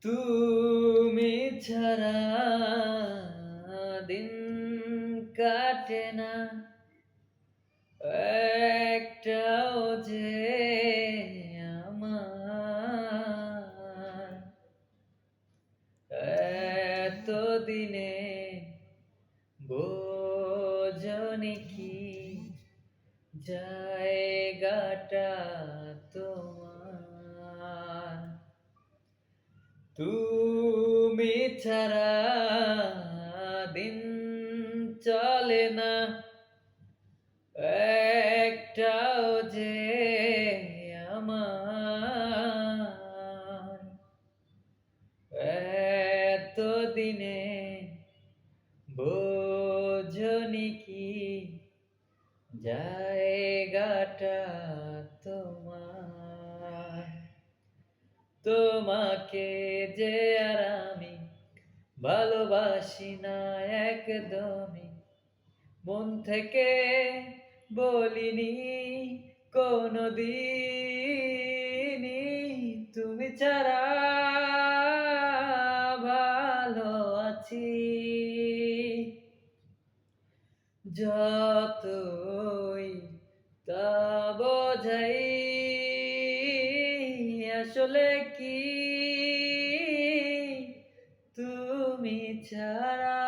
তুমি ছাড়া দিন কাটে না একটাও যে আমার এতদিনে বোঝনি কি জায়গাটা তোমার তুমি ছাড়া দিন চলে না একটাও যে আমার এতদিনে বোঝনি কি জায়গাটা তোমার তোমাকে যে আর আমি ভালোবাসি না একদমই মন থেকে বলিনি কোনো দিনই তুমি ছাড়া ভালো আছি যতই তা বোঝাই আসলে কি তুমি ছাড়া